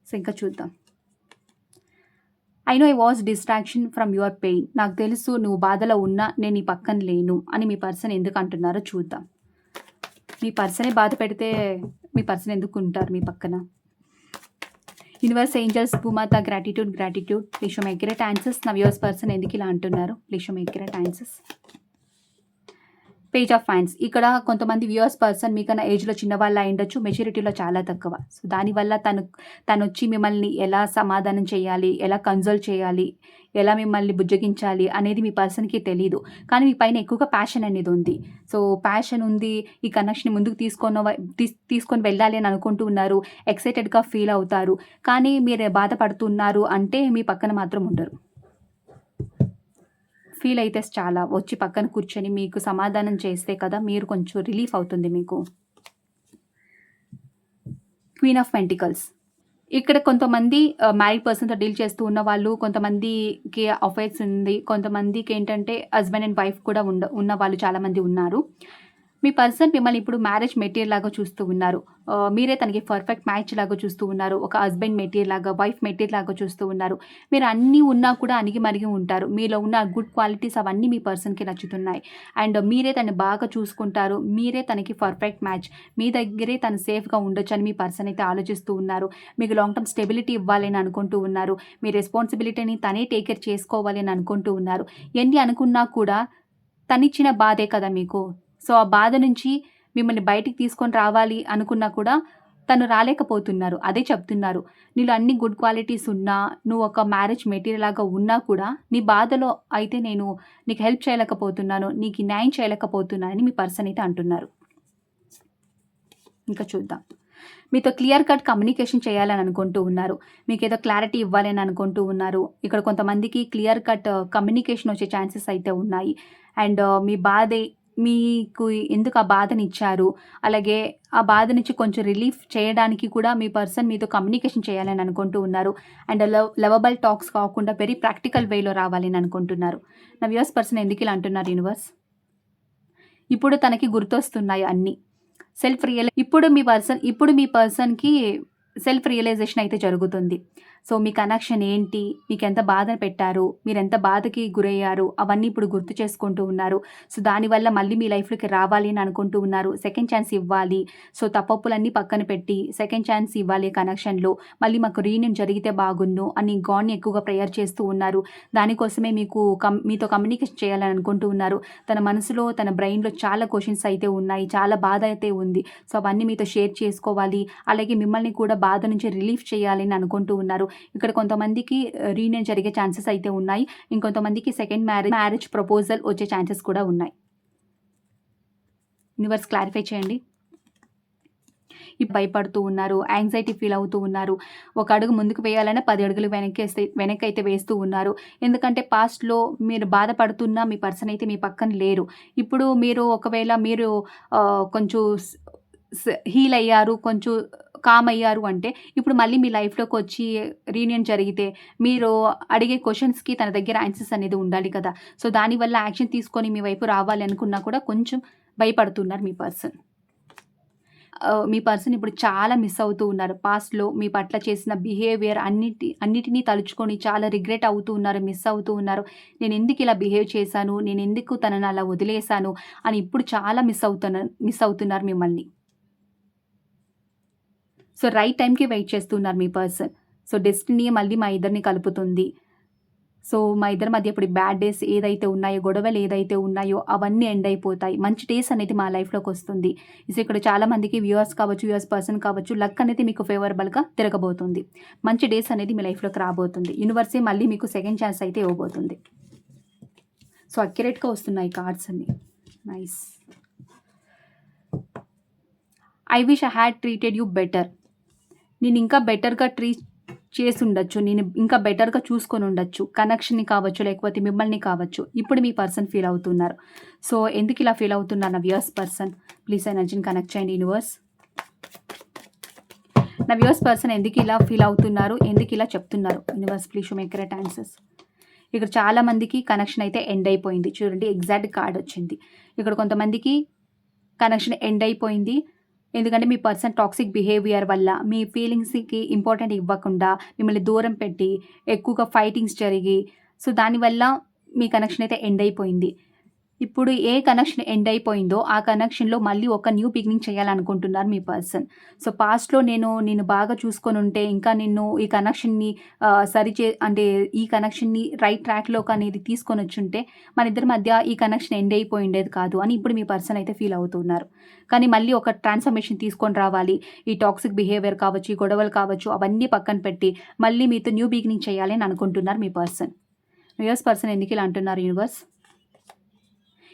సో, ఇంకా చూద్దాం. I know I was distraction from your pain. నాకు తెలుసు నువ్వు బాధలో ఉన్నా నేను నీ పక్కన లేను అని మీ పర్సన్ ఎందుకు అంటున్నారో చూద్దాం. మీ పర్సనే బాధ పెడితే మీ పర్సన్ ఎందుకు ఉంటారు మీ పక్కన? యూనివర్స్, ఏంజల్స్, భూమాత, gratitude. Please show me accurate answers. నా వ్యూవర్స్ పర్సన్ ఎందుకు ఇలా అంటున్నారు? Please show me accurate answers. Page of hands. ఇక్కడ కొంతమంది వ్యూవర్స్ పర్సన్ మీకన్నా ఏజ్‌లో చిన్నవాళ్ళు అయ్యుండొచ్చు. మెచ్యూరిటీలో చాలా తక్కువ. సో, దానివల్ల తనొచ్చి మిమ్మల్ని ఎలా సమాధానం చేయాలి, ఎలా కన్సోల్ చేయాలి, ఎలా మిమ్మల్ని బుజ్జగించాలి అనేది మీ పర్సన్‌కి తెలీదు. కానీ మీ పైన ఎక్కువగా ప్యాషన్ అనేది ఉంది. సో, ప్యాషన్ ఉంది. ఈ కనెక్షన్‌ని ముందుకు తీసుకొని వెళ్ళాలి అని అనుకుంటూ ఉన్నారు. ఎక్సైటెడ్‌గా ఫీల్ అవుతారు. కానీ మీరు బాధపడుతున్నారు అంటే మీ పక్కన మాత్రం ఉండరు. ఫీల్ అయితే చాలా వచ్చి పక్కన కూర్చొని మీకు సమాధానం చేస్తే కదా మీరు కొంచెం రిలీఫ్ అవుతుంది మీకు. Queen of pentacles. ఇక్కడ కొంతమంది మ్యారీడ్ పర్సన్‌తో డీల్ చేస్తూ ఉన్నవాళ్ళు, కొంతమందికి అఫైర్స్ ఉంది. కొంతమందికేంటంటే హస్బెండ్ అండ్ వైఫ్ కూడా ఉన్నవాళ్ళు చాలామంది ఉన్నారు. మీ పర్సన్ మిమ్మల్ని ఇప్పుడు మ్యారేజ్ మెటీరియల్ లాగా చూస్తూ ఉన్నారు. మీరే తనకి పర్ఫెక్ట్ మ్యాచ్ లాగా చూస్తూ ఉన్నారు. ఒక హస్బెండ్ మెటీరియల్ లాగా, వైఫ్ మెటీరియల్ లాగా చూస్తూ ఉన్నారు. మీరు అన్నీ ఉన్నా కూడా అణిగిమణిగి ఉంటారు. మీలో ఉన్న గుడ్ క్వాలిటీస్ అవన్నీ మీ పర్సన్‌కి నచ్చుతున్నాయి. అండ్ మీరే తనని బాగా చూసుకుంటారు. మీరే తనకి పర్ఫెక్ట్ మ్యాచ్. మీ దగ్గరే తను సేఫ్‌గా ఉండొచ్చని మీ పర్సన్ అయితే ఆలోచిస్తూ ఉన్నారు. మీకు లాంగ్ టర్మ్ స్టెబిలిటీ ఇవ్వాలని అనుకుంటూ ఉన్నారు. మీ రెస్పాన్సిబిలిటీని తనే టేక్ కేర్ చేసుకోవాలి అని అనుకుంటూ ఉన్నారు. ఎన్ని అనుకున్నా కూడా తనిచ్చిన బాధే కదా మీకు. సో, ఆ బాధ నుంచి మిమ్మల్ని బయటికి తీసుకొని రావాలి అనుకున్నా కూడా తను రాలేకపోతున్నారు. అదే చెప్తున్నారు. నీలో అన్ని గుడ్ క్వాలిటీస్ ఉన్నా, నువ్వు ఒక మ్యారేజ్ మెటీరియల్ లాగా ఉన్నా కూడా, నీ బాధలో అయితే నేను నీకు హెల్ప్ చేయలేకపోతున్నాను, నీకు న్యాయం చేయలేకపోతున్నానని మీ పర్సన్ అయితే అంటున్నారు. ఇంకా చూద్దాం. మీతో క్లియర్ కట్ కమ్యూనికేషన్ చేయాలని అనుకుంటూ ఉన్నారు. మీకేదో క్లారిటీ ఇవ్వాలి అని అనుకుంటూ ఉన్నారు. ఇక్కడ కొంతమందికి క్లియర్ కట్ కమ్యూనికేషన్ వచ్చే ఛాన్సెస్ అయితే ఉన్నాయి. అండ్ మీ బాధే మీకు ఎందుకు ఆ బాధనిచ్చారు, అలాగే ఆ బాధ నుంచి కొంచెం రిలీఫ్ చేయడానికి కూడా మీ పర్సన్ మీతో కమ్యూనికేషన్ చేయాలని అనుకుంటూ ఉన్నారు. అండ్ లవబుల్ టాక్స్ కాకుండా వెరీ ప్రాక్టికల్ వేలో రావాలి అని అనుకుంటున్నారు. నా వ్యూవర్స్ పర్సన్ ఎందుకు ఇలా అంటున్నారు యూనివర్స్? ఇప్పుడు తనకి గుర్తొస్తున్నాయి అన్నీ. ఇప్పుడు మీ పర్సన్‌కి సెల్ఫ్ రియలైజేషన్ అయితే జరుగుతుంది. సో, మీ కనెక్షన్ ఏంటి? మీకెంత బాధ పెట్టారు? మీరెంత బాధకి గురయ్యారు? అవన్నీ ఇప్పుడు గుర్తు చేసుకుంటూ ఉన్నారు. సో, దానివల్ల మళ్ళీ మీ లైఫ్‌లోకి రావాలి అని అనుకుంటూ ఉన్నారు. సెకండ్ ఛాన్స్ ఇవ్వాలి. సో, తప్పొప్పులన్నీ పక్కన పెట్టి సెకండ్ ఛాన్స్ ఇవ్వాలి కనెక్షన్‌లో. మళ్ళీ మాకు రీయూనియన్ జరిగితే బాగున్ను అని గాడ్‌ని ఎక్కువగా ప్రేయర్ చేస్తూ ఉన్నారు. దానికోసమే మీతో కమ్యూనికేషన్ చేయాలని అనుకుంటూ ఉన్నారు. తన మనసులో, తన బ్రెయిన్‌లో చాలా క్వెషన్స్ అయితే ఉన్నాయి. చాలా బాధ అయితే ఉంది. సో, అవన్నీ మీతో షేర్ చేసుకోవాలి. అలాగే మిమ్మల్ని కూడా బాధ నుంచి రిలీఫ్ చేయాలని అనుకుంటూ ఉన్నారు. ఇక్కడ కొంతమందికి రీయూనియన్ జరిగే ఛాన్సెస్ అయితే ఉన్నాయి. ఇంకొంతమందికి సెకండ్ మ్యారేజ్ ప్రపోజల్ వచ్చే ఛాన్సెస్ కూడా ఉన్నాయి. యూనివర్స్ క్లారిఫై చేయండి. భయపడుతూ ఉన్నారు. యాంగ్జైటీ ఫీల్ అవుతూ ఉన్నారు. ఒక అడుగు ముందుకు వేయాలన్నా 10 అడుగులు వెనక్కైతే వేస్తూ ఉన్నారు. ఎందుకంటే పాస్ట్‌లో మీరు బాధపడుతున్నా మీ పర్సన్ అయితే మీ పక్కన లేరు. ఇప్పుడు ఒకవేళ మీరు కొంచెం హీల్ అయ్యారు, కొంచెం కామ్ అయ్యారు అంటే, ఇప్పుడు మళ్ళీ మీ లైఫ్‌లోకొచ్చి రీయూనియన్ జరిగితే, మీరు అడిగే క్వెషన్స్‌కి తన దగ్గర ఆన్సర్స్ అనేది ఉండాలి కదా! సో, దానివల్ల యాక్షన్ తీసుకొని మీ వైపు రావాలి అనుకున్నా కూడా కొంచెం భయపడుతున్నారు మీ పర్సన్. మీ పర్సన్ ఇప్పుడు చాలా మిస్ అవుతూ ఉన్నారు. పాస్ట్‌లో మీ పట్ల చేసిన బిహేవియర్ అన్నిటిని తలుచుకొని చాలా రిగ్రెట్ అవుతూ ఉన్నారు. మిస్ అవుతూ ఉన్నారు. నేనెందుకు ఇలా బిహేవ్ చేశాను? నేనెందుకు తనని అలా వదిలేశాను? అని ఇప్పుడు చాలా మిస్ అవుతున్నారు మిమ్మల్ని. సో, రైట్ టైంకి వెయిట్ చేస్తున్నారు మీ పర్సన్. సో, డెస్టినీయే మళ్ళీ మా ఇద్దరిని కలుపుతుంది. సో, మా ఇద్దరి మధ్య ఇప్పుడు బ్యాడ్ డేస్ ఏదైతే ఉన్నాయో, గొడవలు ఏదైతే ఉన్నాయో అవన్నీ ఎండ్ అయిపోతాయి. మంచి డేస్ అనేది మా లైఫ్‌లోకొస్తుంది. సో, ఇక్కడ చాలామందికి వ్యూవర్స్ కావచ్చు, వ్యూవర్స్ పర్సన్ కావచ్చు, లక్ అనేది మీకు ఫేవరబుల్‌గా తిరగబోతుంది. మంచి డేస్ అనేది మీ లైఫ్‌లోకి రాబోతుంది. యూనివర్సే మళ్ళీ మీకు సెకండ్ ఛాన్స్ అయితే ఇవ్వబోతుంది. సో, అక్యురేట్‌గా వస్తున్నాయి కార్డ్స్ అన్నీ. Nice. I wish I had treated you better. నేను ఇంకా బెటర్‌గా ట్రీట్ చేసుండొచ్చు. నేను ఇంకా బెటర్‌గా చూసుకొనుండొచ్చు. కనెక్షన్‌ని కావచ్చు, లేకపోతే మిమ్మల్ని కావచ్చు. ఇప్పుడు మీ పర్సన్ ఫీల్ అవుతున్నారు. సో, ఎందుకు ఇలా ఫీల్ అవుతున్నారు నా వ్యూవర్స్ పర్సన్? ప్లీజ్ ఎనర్జీని కనెక్ట్ చేయండి యూనివర్స్. నా వ్యూవర్స్ పర్సన్ ఎందుకు ఇలా ఫీల్ అవుతున్నారు? ఎందుకు ఇలా చెప్తున్నారు? Universe please show me correct answers. ఇక్కడ చాలా మందికి కనెక్షన్ అయితే ఎండ్ అయిపోయింది. చూడండి ఎగ్జాక్ట్ కార్డ్ వచ్చింది. ఇక్కడ కొంతమందికి కనెక్షన్ ఎండ్ అయిపోయింది. ఎందుకంటే మీ పర్సన్ టాక్సిక్ బిహేవియర్ వల్ల మీ ఫీలింగ్స్‌కి ఇంపార్టెంట్ ఇవ్వకుండా మిమ్మల్ని దూరం పెట్టి ఎక్కువగా ఫైటింగ్స్ జరిగి, సో, దానివల్ల మీ కనెక్షన్ అయితే ఎండ్ అయిపోయింది. ఇప్పుడు ఏ కనెక్షన్ ఎండ్ అయిపోయిందో ఆ కనెక్షన్‌లో మళ్ళీ ఒక న్యూ బిగినింగ్ చేయాలనుకుంటున్నారు మీ పర్సన్. సో, పాస్ట్‌లో నిన్ను బాగా చూసుకొనుంటే ఇంకా నిన్ను ఈ కనెక్షన్‌ని అంటే ఈ కనెక్షన్‌ని రైట్ ట్రాక్‌లోకి అనేది తీసుకొనొచ్చుంటే మన ఇద్దరి మధ్య ఈ కనెక్షన్ ఎండ్ అయిపోయిండేది కాదు అని ఇప్పుడు మీ పర్సన్ అయితే ఫీల్ అవుతున్నారు. కానీ మళ్ళీ ఒక ట్రాన్స్‌ఫర్మేషన్ తీసుకొని రావాలి. ఈ టాక్సిక్ బిహేవియర్ కావచ్చు, ఈ గొడవలు కావచ్చు అవన్నీ పక్కన పెట్టి మళ్ళీ మీతో న్యూ బిగినింగ్ చేయాలి అని అనుకుంటున్నారు మీ పర్సన్. యూనివర్స్ పర్సన్ ఎందుకు ఇలా అంటున్నారు యూనివర్స్?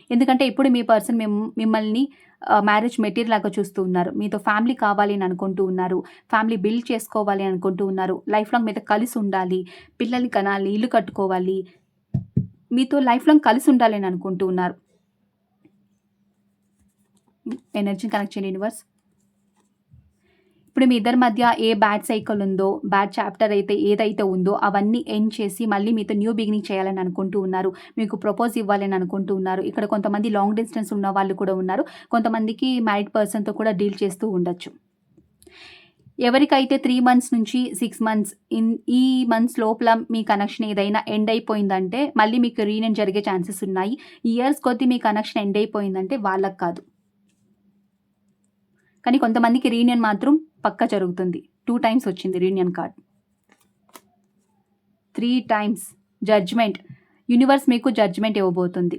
ఎందుకంటే ఇప్పుడు మీ పర్సన్ మిమ్మల్ని మ్యారేజ్ మెటీరియల్ లాగా చూస్తూ ఉన్నారు. మీతో ఫ్యామిలీ కావాలి అని అనుకుంటూ ఉన్నారు. ఫ్యామిలీ బిల్డ్ చేసుకోవాలి అని అనుకుంటూ ఉన్నారు. లైఫ్ లాంగ్ మీతో కలిసి ఉండాలి. పిల్లల్ని కనాలి. ఇల్లు కట్టుకోవాలి. మీతో లైఫ్ లాంగ్ కలిసి ఉండాలని అనుకుంటూ ఉన్నారు. ఎనర్జీని కనెక్ట్ చేయండి యూనివర్స్. ఇప్పుడు మీ ఇద్దరి మధ్య ఏ బ్యాడ్ సైకిల్ ఉందో, బ్యాడ్ చాప్టర్ అయితే ఏదైతే ఉందో అవన్నీ ఎండ్ చేసి మళ్ళీ మీతో న్యూ బిగినింగ్ చేయాలని అనుకుంటూ ఉన్నారు. మీకు ప్రపోజ్ ఇవ్వాలని అనుకుంటూ ఉన్నారు. ఇక్కడ కొంతమంది లాంగ్ డిస్టెన్స్ ఉన్న వాళ్ళు కూడా ఉన్నారు. కొంతమందికి మ్యారీడ్ పర్సన్‌తో కూడా డీల్ చేస్తూ ఉండొచ్చు. ఎవరికైతే 3 మంత్స్ నుంచి 6 మంత్స్ ఈ మంత్స్ లోపల మీ కనెక్షన్ ఏదైనా ఎండ్ అయిపోయిందంటే మళ్ళీ మీకు రీయూనియన్ జరిగే ఛాన్సెస్ ఉన్నాయి. ఇయర్స్ కొద్దీ మీ కనెక్షన్ ఎండ్ అయిపోయిందంటే వాళ్ళకి కాదు. కానీ కొంతమందికి రీయూనియన్ మాత్రం పక్కా జరుగుతుంది. 2 టైమ్స్ వచ్చింది reunion card. 3 times judgment. Universe మీకు జడ్జ్‌మెంట్ ఇవ్వబోతుంది.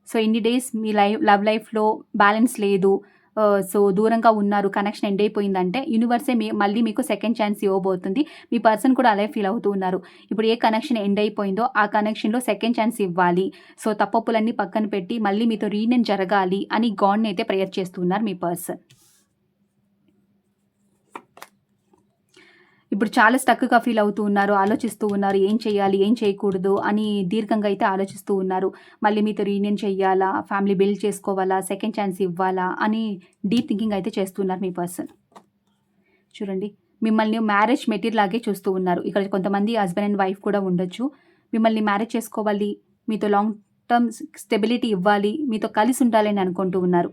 సో ఇన్ని డేస్ మీ లవ్ లైఫ్‌లో బ్యాలెన్స్ లేదు. సో దూరంగా ఉన్నారు. కనెక్షన్ ఎండ్ అయిపోయిందంటే యూనివర్సే మళ్ళీ మీకు సెకండ్ ఛాన్స్ ఇవ్వబోతుంది. మీ పర్సన్ కూడా అలాగే ఫీల్ అవుతూ ఉన్నారు. ఇప్పుడు ఏ కనెక్షన్ ఎండ్ అయిపోయిందో ఆ కనెక్షన్‌లో సెకండ్ ఛాన్స్ ఇవ్వాలి. సో తప్పొప్పులన్నీ పక్కన పెట్టి మళ్ళీ మీతో రీయూనియన్ జరగాలి అని గాడ్‌ని అయితే ప్రేయర్ చేస్తున్నారు మీ పర్సన్. ఇప్పుడు చాలా స్టక్‌గా ఫీల్ అవుతూ ఉన్నారు. ఆలోచిస్తూ ఉన్నారు. ఏం చేయాలి? ఏం చేయకూడదు? అని దీర్ఘంగా అయితే ఆలోచిస్తూ ఉన్నారు. మళ్ళీ మీతో రీయూనియన్ చెయ్యాలా? ఫ్యామిలీ బిల్డ్ చేసుకోవాలా? సెకండ్ ఛాన్స్ ఇవ్వాలా? అని డీప్ థింకింగ్ అయితే చేస్తున్నారు మీ పర్సన్. చూడండి, మిమ్మల్ని మ్యారేజ్ మెటీరియల్ లాగే చూస్తూ ఉన్నారు. ఇక్కడ కొంతమంది హస్బెండ్ అండ్ వైఫ్ కూడా ఉండొచ్చు. మిమ్మల్ని మ్యారేజ్ చేసుకోవాలి. మీతో లాంగ్ టర్మ్ స్టెబిలిటీ ఇవ్వాలి. మీతో కలిసి ఉండాలని అనుకుంటూ ఉన్నారు.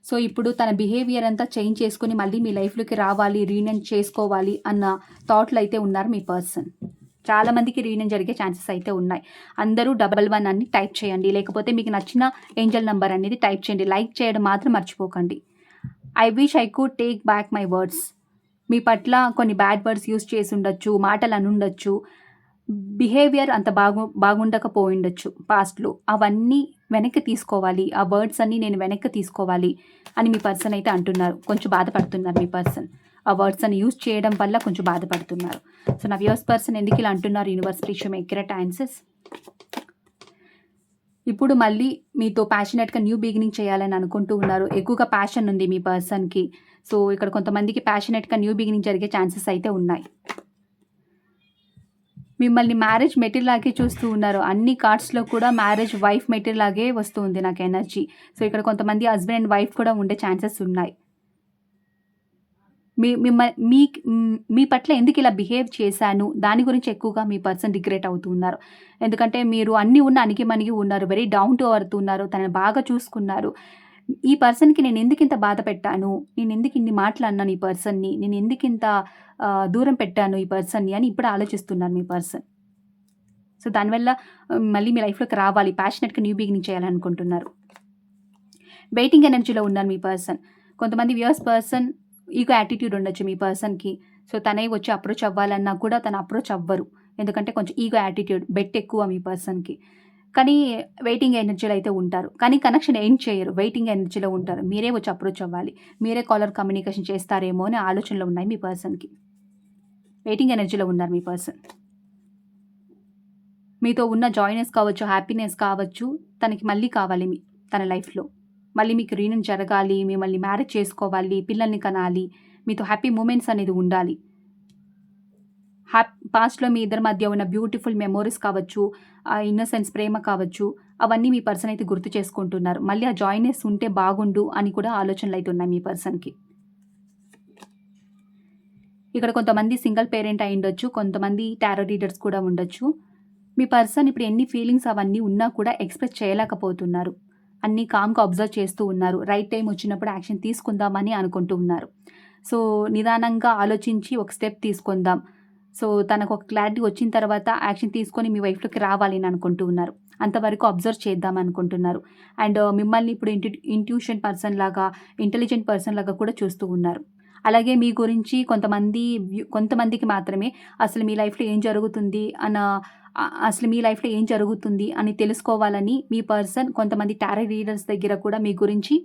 సో ఇప్పుడు తన బిహేవియర్ అంతా చేంజ్ చేసుకొని మళ్ళీ మీ లైఫ్‌లోకి రావాలి, రీయూనియన్ చేసుకోవాలి అన్న థాట్‌లో అయితే ఉన్నారు మీ పర్సన్. చాలామందికి రీయూనియన్ జరిగే ఛాన్సెస్ అయితే ఉన్నాయి. అందరూ 11 అని టైప్ చేయండి. లేకపోతే మీకు నచ్చిన ఏంజెల్ నంబర్ అనేది టైప్ చేయండి. లైక్ చేయడం మాత్రం మర్చిపోకండి. I wish I could take back my words. మీ పట్ల కొన్ని బ్యాడ్ వర్డ్స్ యూజ్ చేసి ఉండొచ్చు, మాటలు అనుండొచ్చు, బిహేవియర్ అంత బాగుండకపోయిండొచ్చు పాస్ట్‌లో. అవన్నీ వెనక్కి తీసుకోవాలి. ఆ వర్డ్స్ అన్నీ నేను వెనక్కి తీసుకోవాలి అని మీ పర్సన్ అయితే అంటున్నారు. కొంచెం బాధపడుతున్నారు మీ పర్సన్. ఆ వర్డ్స్ అని యూజ్ చేయడం వల్ల కొంచెం బాధపడుతున్నారు. సో నా వ్యూవర్స్ పర్సన్ ఎందుకు ఇలా అంటున్నారు? Universe please show me accurate answers. ఇప్పుడు మళ్ళీ మీతో ప్యాషనేట్‌గా న్యూ బిగినింగ్ చేయాలని అనుకుంటూ ఉన్నారు. ఎక్కువగా ప్యాషన్ ఉంది మీ పర్సన్‌కి. సో ఇక్కడ కొంతమందికి ప్యాషనేట్‌గా న్యూ బిగినింగ్ జరిగే ఛాన్సెస్ అయితే ఉన్నాయి. మిమ్మల్ని మ్యారేజ్ మెటీరియల్ లాగే చూస్తూ ఉన్నారు. అన్ని కార్డ్స్‌లో కూడా మ్యారేజ్ వైఫ్ మెటీరియల్ లాగే వస్తూ ఉంది నాకు ఎనర్జీ. సో ఇక్కడ కొంతమంది హస్బెండ్ అండ్ వైఫ్ కూడా ఉండే ఛాన్సెస్ ఉన్నాయి. మీ పట్ల ఎందుకు ఇలా బిహేవ్ చేశాను? దాని గురించి ఎక్కువగా మీ పర్సన్ రిగ్రెట్ అవుతూ ఉన్నారు. ఎందుకంటే మీరు అన్నీ ఉన్న అణిగి-మణిగి ఉన్నారు. వెరీ డౌన్ టు ఎర్త్ ఉన్నారు. తనని బాగా చూసుకున్నారు. ఈ పర్సన్‌కి నేను ఎందుకు ఇంత బాధ పెట్టాను? నేను ఎందుకు ఇన్ని మాటలు అన్నాను ఈ పర్సన్‌ని? నేను ఎందుకు ఇంత దూరం పెట్టాను ఈ పర్సన్‌ని అని ఇప్పుడు ఆలోచిస్తున్నారు మీ పర్సన్. సో దానివల్ల మళ్ళీ మీ లైఫ్‌లోకి రావాలి. ప్యాషనేట్‌గా న్యూ బిగినింగ్ చేయాలనుకుంటున్నారు. వెయిటింగ్ ఎనర్జీలో ఉన్నారు మీ పర్సన్. కొంతమంది వ్యూవర్స్ పర్సన్ ఈగో యాటిట్యూడ్ ఉండొచ్చు మీ పర్సన్‌కి. సో తనే వచ్చి అప్రోచ్ అవ్వాలన్నా కూడా తను అప్రోచ్ అవ్వరు. ఎందుకంటే కొంచెం ఈగో యాటిట్యూడ్, బెట్ ఎక్కువ మీ పర్సన్‌కి. కానీ వెయిటింగ్ ఎనర్జీలో అయితే ఉంటారు. కానీ కనెక్షన్ ఎండ్ చేయరు. వెయిటింగ్ ఎనర్జీలో ఉంటారు. మీరే వచ్చి అప్రోచ్ అవ్వాలి. మీరే కాలర్ కమ్యూనికేషన్ చేస్తారేమో అనే ఆలోచనలు ఉన్నాయి మీ పర్సన్‌కి. వెయిటింగ్ ఎనర్జీలో ఉన్నారు మీ పర్సన్. మీతో ఉన్న జాయ్‌నెస్ కావచ్చు, హ్యాపీనెస్ కావచ్చు, తనకి మళ్ళీ కావాలి తన లైఫ్‌లో. మళ్ళీ మీకు రీయూనియన్ జరగాలి, మిమ్మల్ని మ్యారేజ్ చేసుకోవాలి, పిల్లల్ని కనాలి, మీతో హ్యాపీ మూమెంట్స్ అనేది ఉండాలి. పాస్ట్‌లో మీ ఇద్దరి మధ్య ఉన్న బ్యూటిఫుల్ మెమోరీస్ కావచ్చు, ఆ ఇన్నోసెన్స్ ప్రేమ కావచ్చు, అవన్నీ మీ పర్సన్ అయితే గుర్తు చేసుకుంటున్నారు. మళ్ళీ ఆ జాయ్‌నెస్ ఉంటే బాగుండు అని కూడా ఆలోచనలు అయితే ఉన్నాయి మీ పర్సన్‌కి. ఇక్కడ కొంతమంది సింగిల్ పేరెంట్ అయ్యుండొచ్చు. కొంతమంది టారో రీడర్స్ కూడా ఉండొచ్చు. మీ పర్సన్ ఇప్పుడు ఎన్ని ఫీలింగ్స్ అవన్నీ ఉన్నా కూడా ఎక్స్‌ప్రెస్ చేయలేకపోతున్నారు. అన్నీ కామ్‌గా అబ్జర్వ్ చేస్తూ ఉన్నారు. రైట్ టైమ్ వచ్చినప్పుడు యాక్షన్ తీసుకుందామని అనుకుంటూ ఉన్నారు. సో నిదానంగా ఆలోచించి ఒక స్టెప్ తీసుకుందాం. సో తనకు ఒక క్లారిటీ వచ్చిన తర్వాత యాక్షన్ తీసుకొని మీ వైఫ్‌లోకి రావాలి అని అనుకుంటూ ఉన్నారు. అంతవరకు అబ్జర్వ్ చేద్దాం అనుకుంటున్నారు. అండ్ మిమ్మల్ని ఇప్పుడు ఇంట్యూషన్ పర్సన్ లాగా, ఇంటెలిజెంట్ పర్సన్ లాగా కూడా చూస్తూ ఉన్నారు. అలాగే మీ గురించి కొంతమందికి మాత్రమే అసలు మీ లైఫ్‌లో ఏం జరుగుతుంది అసలు మీ లైఫ్‌లో ఏం జరుగుతుంది అని తెలుసుకోవాలని మీ పర్సన్ కొంతమంది టారో రీడర్స్ దగ్గర కూడా మీ గురించి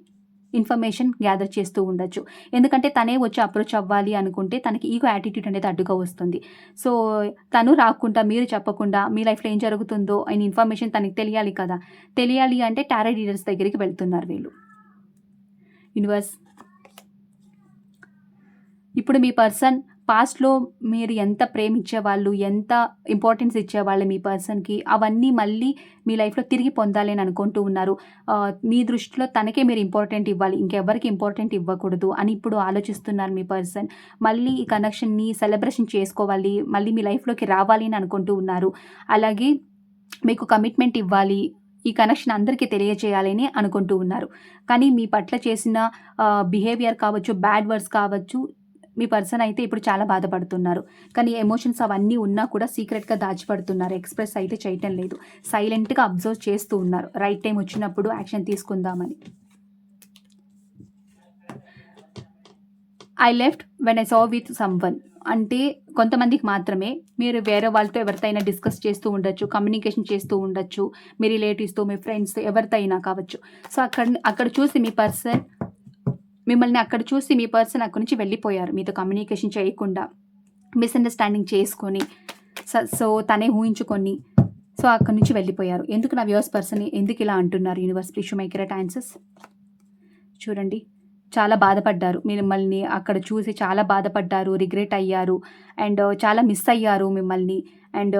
ఇన్ఫర్మేషన్ గ్యాదర్ చేస్తూ ఉండొచ్చు. ఎందుకంటే తనే వచ్చి అప్రోచ్ అవ్వాలి అనుకుంటే తనకి ఈగో యాటిట్యూడ్ అనేది అడ్డుగా వస్తుంది. సో తను రాకుండా, మీరు చెప్పకుండా మీ లైఫ్‌లో ఏం జరుగుతుందో అయిన ఇన్ఫర్మేషన్ తనకి తెలియాలి కదా! తెలియాలి అంటే టారో రీడర్స్ దగ్గరికి వెళ్తున్నారు వీళ్ళు. యూనివర్స్ ఇప్పుడు మీ పర్సన్ పాస్ట్‌లో మీరు ఎంత ప్రేమించేవాళ్ళు, ఎంత ఇంపార్టెన్స్ ఇచ్చేవాళ్ళు మీ పర్సన్‌కి, అవన్నీ మళ్ళీ మీ లైఫ్‌లో తిరిగి పొందాలి అని అనుకుంటూ ఉన్నారు. మీ దృష్టిలో తనకే మీరు ఇంపార్టెంట్ ఇవ్వాలి. ఇంకెవ్వరికి ఇంపార్టెంట్ ఇవ్వకూడదు అని ఇప్పుడు ఆలోచిస్తున్నారు మీ పర్సన్. మళ్ళీ ఈ కనెక్షన్‌ని సెలబ్రేషన్ చేసుకోవాలి. మళ్ళీ మీ లైఫ్‌లోకి రావాలి అని అనుకుంటూ ఉన్నారు. అలాగే మీకు కమిట్మెంట్ ఇవ్వాలి. ఈ కనెక్షన్ అందరికీ తెలియజేయాలని అనుకుంటూ ఉన్నారు. కానీ మీ పట్ల చేసిన బిహేవియర్ కావచ్చు, బ్యాడ్ వర్డ్స్ కావచ్చు, మీ పర్సన్ అయితే ఇప్పుడు చాలా బాధపడుతున్నారు. కానీ ఎమోషన్స్ అవన్నీ ఉన్నా కూడా సీక్రెట్‌గా దాచిపెడుతున్నారు. ఎక్స్‌ప్రెస్ అయితే చేయటం లేదు. సైలెంట్‌గా అబ్జర్వ్ చేస్తూ ఉన్నారు. రైట్ టైమ్ వచ్చినప్పుడు యాక్షన్ తీసుకుందామని. I left when I saw with someone. అంటే కొంతమందికి మాత్రమే. మీరు వేరే వాళ్ళతో ఎవరితోనైనా డిస్కస్ చేస్తూ ఉండొచ్చు. కమ్యూనికేషన్ చేస్తూ ఉండొచ్చు. మీ రిలేటివ్స్‌తో, మీ ఫ్రెండ్స్‌తో ఎవరితో అయినా కావచ్చు. సో, అక్కడ చూసి మీ పర్సన్ మిమ్మల్ని అక్కడ చూసి మీ పర్సన్ అక్కడి నుంచి వెళ్ళిపోయారు. మీతో కమ్యూనికేషన్ చేయకుండా, మిస్‌అండర్‌స్టాండింగ్ చేసుకొని, సో, తనే ఊహించుకొని, సో, అక్కడి నుంచి వెళ్ళిపోయారు. ఎందుకు నా వ్యూవర్స్ పర్సన్ ఎందుకు ఇలా అంటున్నారు universe please show my accurate answers. చూడండి. చాలా బాధపడ్డారు. మిమ్మల్ని అక్కడ చూసి చాలా బాధపడ్డారు. రిగ్రెట్ అయ్యారు. అండ్ చాలా మిస్ అయ్యారు మిమ్మల్ని. అండ్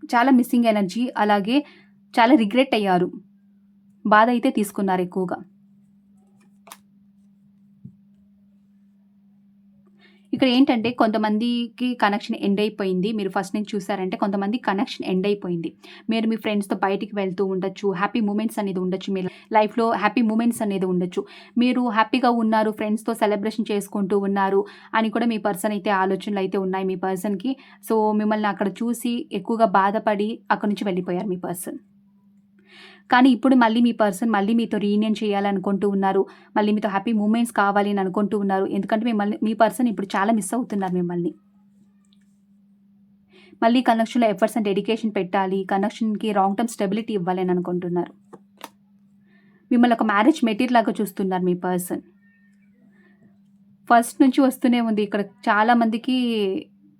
చాలా మిస్సింగ్ ఎనర్జీ. అలాగే చాలా రిగ్రెట్ అయ్యారు. బాధ అయితే తీసుకున్నారు ఎక్కువగా. ఇక్కడ ఏంటంటే కొంతమందికి కనెక్షన్ ఎండ్ అయిపోయింది. మీరు ఫస్ట్ నుంచి చూసారంటే కొంతమంది కనెక్షన్ ఎండ్ అయిపోయింది. మీరు మీ ఫ్రెండ్స్‌తో బయటికి వెళ్తూ ఉండొచ్చు. హ్యాపీ మూమెంట్స్ అనేది ఉండొచ్చు. మీ లైఫ్‌లో హ్యాపీ మూమెంట్స్ అనేది ఉండొచ్చు. మీరు హ్యాపీగా ఉన్నారు. ఫ్రెండ్స్‌తో సెలబ్రేషన్ చేసుకుంటూ ఉన్నారు అని కూడా మీ పర్సన్ అయితే ఆలోచనలు అయితే ఉన్నాయి మీ పర్సన్‌కి. సో, మిమ్మల్ని అక్కడ చూసి ఎక్కువగా బాధపడి అక్కడి నుంచి వెళ్ళిపోయారు మీ పర్సన్. కానీ ఇప్పుడు మళ్ళీ మీ పర్సన్ మళ్ళీ మీతో రీయూనియన్ చేయాలనుకుంటూ ఉన్నారు. మళ్ళీ మీతో హ్యాపీ మూమెంట్స్ కావాలి అని అనుకుంటూ ఉన్నారు. ఎందుకంటే మీ పర్సన్ ఇప్పుడు చాలా మిస్ అవుతున్నారు మిమ్మల్ని. మళ్ళీ కనెక్షన్‌లో ఎఫర్ట్స్ అండ్ డెడికేషన్ పెట్టాలి. కనెక్షన్‌కి లాంగ్ టర్మ్ స్టెబిలిటీ ఇవ్వాలి అని అనుకుంటున్నారు. మిమ్మల్ని ఒక మ్యారేజ్ మెటీరియల్ లాగా చూస్తున్నారు మీ పర్సన్. ఫస్ట్ నుంచి వస్తూనే ఉంది. ఇక్కడ చాలా మందికి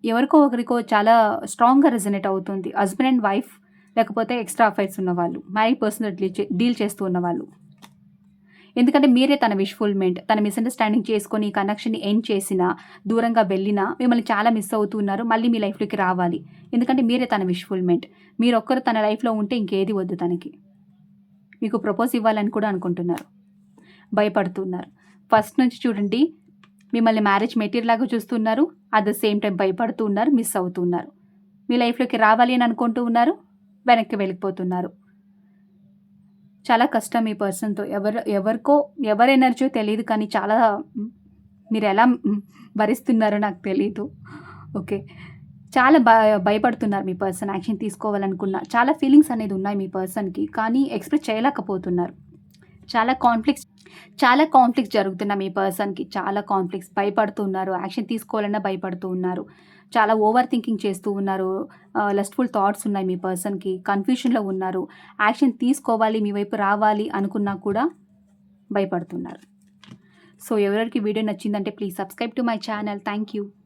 ఎవరికో ఒకరికో చాలా స్ట్రాంగ్‌గా రెజొనేట్ అవుతుంది. హస్బెండ్ అండ్ వైఫ్ లేకపోతే ఎక్స్‌ట్రా అఫైర్స్ ఉన్నవాళ్ళు. మ్యారీడ్ పర్సన్‌తో డీల్ చేస్తూ ఉన్నవాళ్ళు. ఎందుకంటే మీరే తన విష్‌ఫుల్‌మెంట్. తన మిస్‌అండర్‌స్టాండింగ్ చేసుకొని ఈ కనెక్షన్‌ని ఎండ్ చేసినా, దూరంగా వెళ్ళినా మిమ్మల్ని చాలా మిస్ అవుతూ ఉన్నారు. మళ్ళీ మీ లైఫ్‌లోకి రావాలి. ఎందుకంటే మీరే తన విష్‌ఫుల్‌మెంట్. మీరొక్కరు తన లైఫ్‌లో ఉంటే ఇంకేది వద్దు తనకి. మీకు ప్రపోజ్ ఇవ్వాలని కూడా అనుకుంటున్నారు. భయపడుతున్నారు. ఫస్ట్ నుంచి చూడండి మిమ్మల్ని మ్యారేజ్ మెటీరియల్ లాగా చూస్తున్నారు. అట్ ద సేమ్ టైమ్ భయపడుతూ ఉన్నారు. మిస్ అవుతూ ఉన్నారు. మీ లైఫ్‌లోకి రావాలి అని అనుకుంటూ ఉన్నారు. వెనక్కి వెళ్ళిపోతున్నారు. చాలా కష్టం ఈ పర్సన్‌తో. ఎవరికో ఎవరి ఎనర్జీయో తెలీదు కానీ చాలా మీరెలా భరిస్తున్నారో నాకు తెలీదు. ఓకే. చాలా భయపడుతున్నారు మీ పర్సన్ యాక్షన్ తీసుకోవాలనుకున్న. చాలా ఫీలింగ్స్ అనేది ఉన్నాయి మీ పర్సన్‌కి. కానీ ఎక్స్‌ప్రెస్ చేయలేకపోతున్నారు. చాలా కాన్‌ఫ్లిక్ట్స్ జరుగుతున్నాయి మీ పర్సన్‌కి. చాలా కాన్‌ఫ్లిక్ట్స్. భయపడుతున్నారు. యాక్షన్ తీసుకోవాలన్నా భయపడుతూ ఉన్నారు. చాలా ఓవర్ థింకింగ్ చేస్తూ ఉన్నారు. లస్ట్‌ఫుల్ థాట్స్ ఉన్నాయి మీ పర్సన్‌కి. కన్‌ఫ్యూషన్‌లో ఉన్నారు. యాక్షన్ తీసుకోవాలి, మీ వైపు రావాలి అనుకున్నా కూడా భయపడుతున్నారు. సో, ఎవరెవరికి వీడియో నచ్చిందంటే please subscribe to my channel. Thank you.